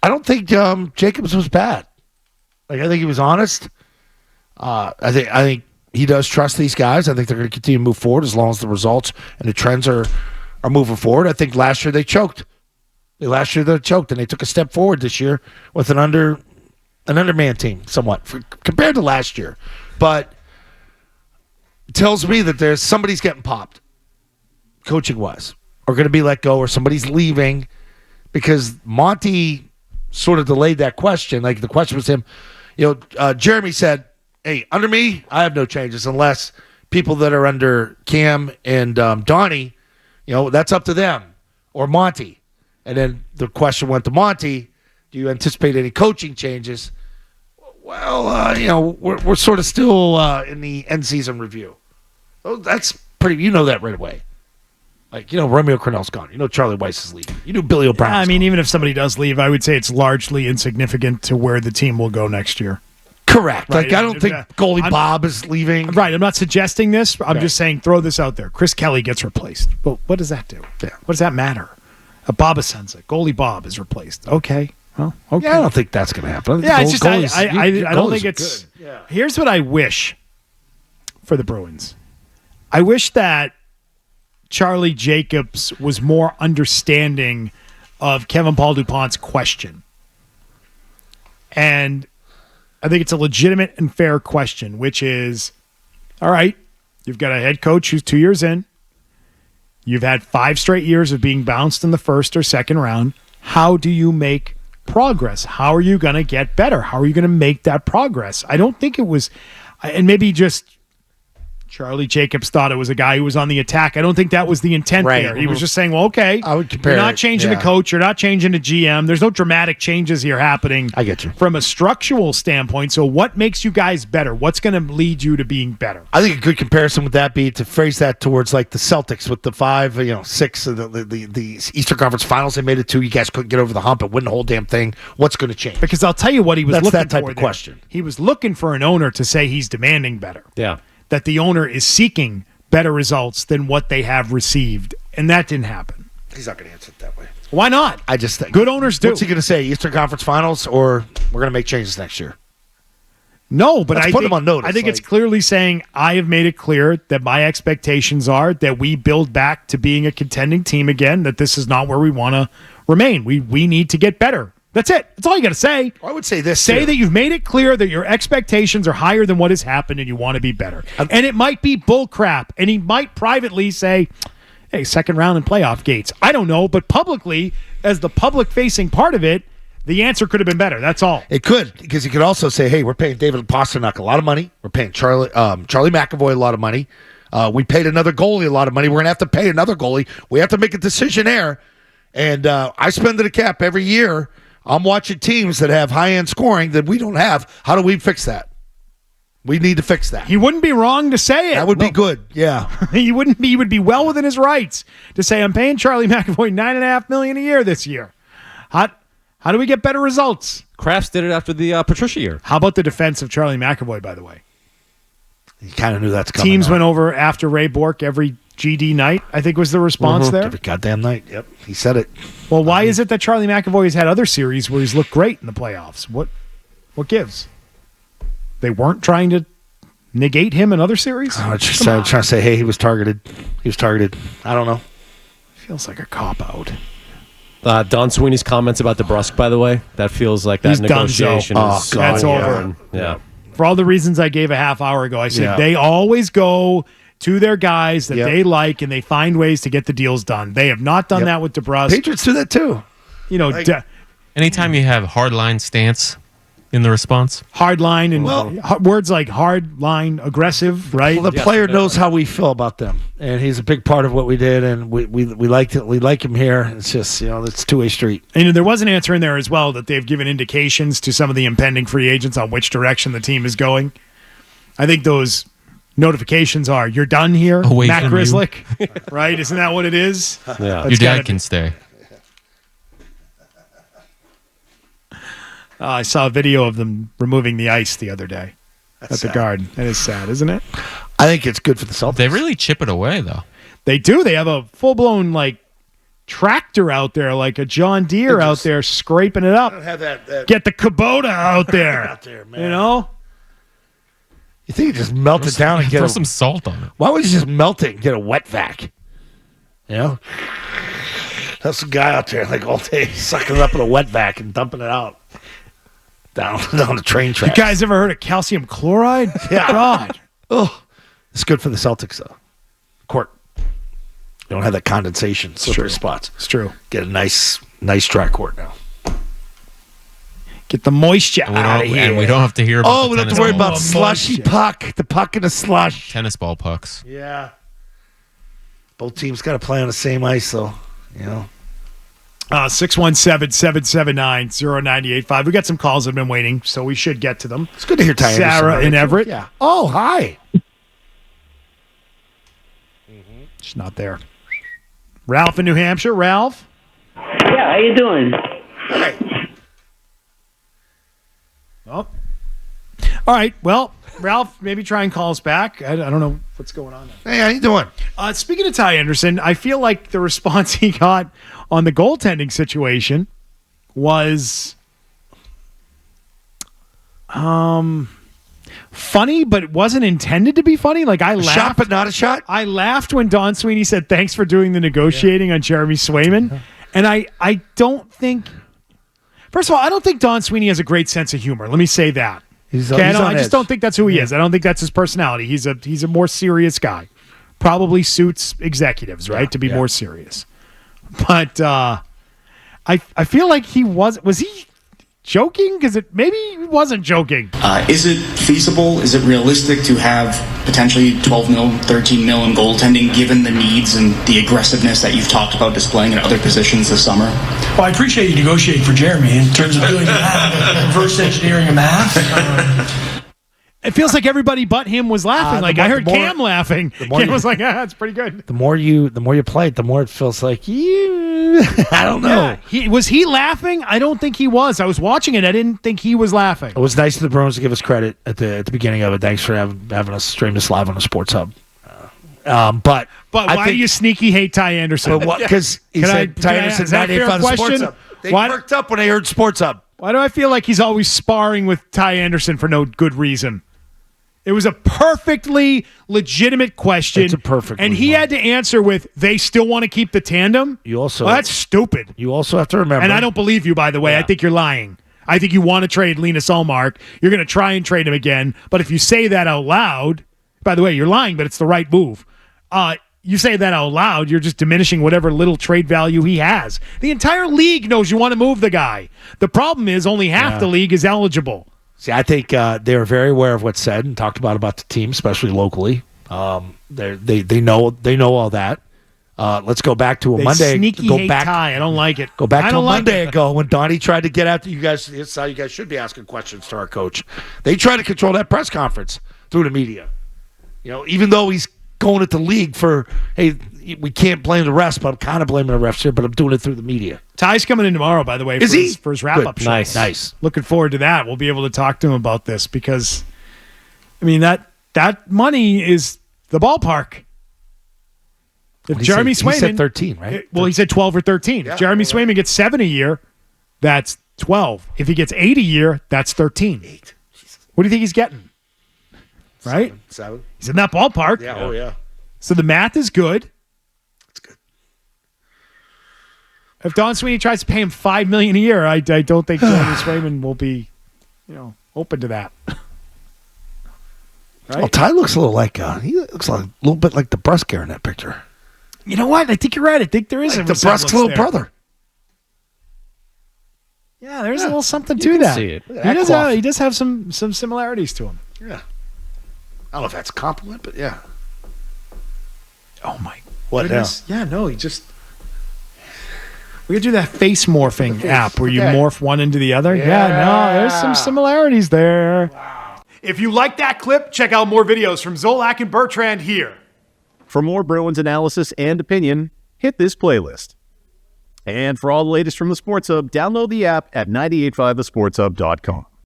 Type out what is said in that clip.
I don't think Jacobs was bad. Like, I think he was honest. I think he does trust these guys. I think they're going to continue to move forward as long as the results and the trends are moving forward. I think last year they choked. Last year they choked, and they took a step forward this year with an underman team, somewhat compared to last year. But it tells me that there's somebody's getting popped, coaching wise, or going to be let go, or somebody's leaving, because Monty sort of delayed that question. Like, the question was him. Jeremy said, "Hey, under me, I have no changes unless people that are under Cam and Donnie, that's up to them, or Monty." And then the question went to Monty, "Do you anticipate any coaching changes?" Well, we're sort of still in the end season review. Oh, that's pretty. That right away. Like, Romeo Cornell's gone. Charlie Weiss is leaving. Billy O'Brien's gone. Even if somebody does leave, I would say it's largely insignificant to where the team will go next year. Correct. Right. Like, I don't think goalie Bob is leaving. Right. I'm not suggesting this. I'm just saying, throw this out there. Chris Kelly gets replaced. But what does that do? Yeah. What does that matter? Bob Asenza, goalie Bob is replaced. Okay. Well, okay. Yeah, I don't think that's going to happen. I don't think it's. Yeah. Here's what I wish for the Bruins. I wish that Charlie Jacobs was more understanding of Kevin Paul DuPont's question. And I think it's a legitimate and fair question, which is, all right, you've got a head coach who's 2 years in. You've had 5 straight years of being bounced in the first or second round. How do you make progress? How are you going to get better? How are you going to make that progress? I don't think it was, and maybe just Charlie Jacobs thought it was a guy who was on the attack. I don't think that was the intent there. He was just saying, well, okay, I would compare you're not changing the coach. You're not changing the GM. There's no dramatic changes here happening. I get you. From a structural standpoint. So what makes you guys better? What's going to lead you to being better? I think a good comparison would that be to phrase that towards like the Celtics with the 6 of the Eastern Conference Finals they made it to. You guys couldn't get over the hump and win the whole damn thing. What's going to change? Because I'll tell you what he was looking for. That's that type of there. question. He was looking for an owner to say he's demanding better. Yeah. That the owner is seeking better results than what they have received. And that didn't happen. He's not going to answer it that way. Why not? I just think. Good owners do. What's he going to say? Eastern Conference Finals, or we're going to make changes next year? No, but put him on notice. I think it's clearly saying, I have made it clear that my expectations are that we build back to being a contending team again, that this is not where we want to remain. We need to get better. That's it. That's all you got to say. I would say this. Say that you've made it clear that your expectations are higher than what has happened and you want to be better. And it might be bull crap. And he might privately say, hey, second round in playoff gates. I don't know. But publicly, as the public-facing part of it, the answer could have been better. That's all. It could, because he could also say, hey, we're paying David Pastrnak a lot of money. We're paying Charlie McAvoy a lot of money. We paid another goalie a lot of money. We're going to have to pay another goalie. We have to make a decision there. And I spend the cap every year. I'm watching teams that have high-end scoring that we don't have. How do we fix that? We need to fix that. He wouldn't be wrong to say it. That would be good, yeah. He would be well within his rights to say, I'm paying Charlie McAvoy $9.5 million a year this year. How do we get better results? Crafts did it after the Patricia year. How about the defense of Charlie McAvoy, by the way? You kind of knew that's coming. Teams went over after Ray Bourque every GD night, I think was the response there. Every goddamn night. Yep, he said it. Well, why is it that Charlie McAvoy has had other series where he's looked great in the playoffs? What gives? They weren't trying to negate him in other series? I was trying to say, hey, he was targeted. I don't know. Feels like a cop-out. Don Sweeney's comments about DeBrusque, by the way, that feels like that He's negotiation is that's over. Yeah. For all the reasons I gave a half hour ago, I said they always go to their guys that they like, and they find ways to get the deals done. They have not done that with DeBrusque. Patriots do that too. Anytime you have hard line stance in the response, hard line and words like hard line, aggressive, right? Well, the player knows how we feel about them, and he's a big part of what we did, and we liked it. We like him here. It's just it's two-way street. And there was an answer in there as well that they've given indications to some of the impending free agents on which direction the team is going. I think those notifications are, you're done here, away Matt from Grzelcyk, right? Isn't that what it is? Yeah. Your dad can stay. I saw a video of them removing the ice the other day at the Garden. That is sad, isn't it? I think it's good for the Celtics. They really chip it away, though. They do. They have a full-blown, tractor out there, like a John Deere out there scraping it up. I don't have that Get the Kubota out there. out there, man. You know? You think you just melt it down and get throw some salt on it. Why would you just melt it and get a wet vac? You know? That's a guy out there like all day sucking it up in a wet vac and dumping it out down the train tracks. You guys ever heard of calcium chloride? Yeah. God. Oh, it's good for the Celtics though. Court. You don't have that condensation, slippery spots. It's true. Get a nice dry court now. Get the moisture out of here. And we don't have to hear about We don't have to worry about slushy puck. The puck in the slush. tennis ball pucks. Yeah. Both teams got to play on the same ice, though. You know. 617-779-0985. We got some calls that have been waiting, so we should get to them. It's good to hear Ty Sarah Anderson. in Everett. Yeah. Oh, hi. She's not there. Ralph in New Hampshire. Ralph? Yeah, how you doing? Hi. Oh. All right. Well, Ralph, maybe try and call us back. I don't know what's going on there. Hey, how you doing? Speaking of Ty Anderson, I feel like the response he got on the goaltending situation was funny, but it wasn't intended to be funny. Like I laughed. Shot, but not a shot? I laughed when Don Sweeney said, "Thanks for doing the negotiating on Jeremy Swayman." And I don't think, first of all, I don't think Don Sweeney has a great sense of humor. Let me say that. I just don't think that's who he is. I don't think that's his personality. He's a more serious guy. Probably suits executives, right, to be more serious. But I feel like he was he joking? Because maybe he wasn't joking. Is it feasible? Is it realistic to have potentially 12 mil, 13 mil in goaltending given the needs and the aggressiveness that you've talked about displaying in other positions this summer? Well, I appreciate you negotiating for Jeremy in terms of doing the math, reverse engineering a math. It feels like everybody but him was laughing. Like I heard Cam laughing. Cam was like, "That's pretty good." The more you play it, the more it feels like you. I don't know. Yeah. Was he laughing? I don't think he was. I was watching it. I didn't think he was laughing. It was nice of the Bruins to give us credit at the beginning of it. Thanks for having us stream this live on the Sports Hub. But why do you sneaky hate Ty Anderson? Because he said Ty Anderson 98.5 the Sports Hub. They perked up when they heard Sports Hub. Why do I feel like he's always sparring with Ty Anderson for no good reason? It was a perfectly legitimate question. It's a perfect and he had to answer with, they still want to keep the tandem? That's stupid. You also have to remember. And I don't believe you, by the way. Yeah. I think you're lying. I think you want to trade Linus Ullmark. You're going to try and trade him again. But if you say that out loud, by the way, you're lying, but it's the right move. You say that out loud, you're just diminishing whatever little trade value he has. The entire league knows you want to move the guy. The problem is only half the league is eligible. See, I think they were very aware of what's said and talked about the team, especially locally. They know all that. Let's go back to a Monday. Sneaky go hate back. Ty. I don't like it. Go back to a Monday ago when Donnie tried to get after you guys. It's how you guys should be asking questions to our coach. They tried to control that press conference through the media. You know, even though he's going at the league for, hey, we can't blame the refs, but I'm kind of blaming the refs here, but I'm doing it through the media. Ty's coming in tomorrow, by the way, for his wrap-up show. Nice. Looking forward to that. We'll be able to talk to him about this because, I mean, that money is the ballpark. If Jeremy Swayman... He said 13, right? Well, he said 12 or 13. If Jeremy Swayman gets 7 a year, that's 12. If he gets 8 a year, that's 13. 8. What do you think he's getting? Right? 7. He's in that ballpark. Yeah, oh yeah. So the math is good. It's good. If Don Sweeney tries to pay him $5 million a year, I don't think Jeremy Swayman will be, open to that. Right? Well, Ty looks a little like he looks like a little bit like the Brusker in that picture. You know what? I think you're right. I think there is like a the Brusk little there. brother. Yeah, there's a little something to that. See it. He does have some similarities to him. Yeah. I don't know if that's a compliment, but yeah. Oh my what goodness. Now? Yeah, no, we gotta do that face morphing app where you morph one into the other. Yeah, no, there's some similarities there. Wow. If you like that clip, check out more videos from Zolak and Bertrand here. For more Bruins analysis and opinion, hit this playlist. And for all the latest from the Sports Hub, download the app at 985thesportshub.com.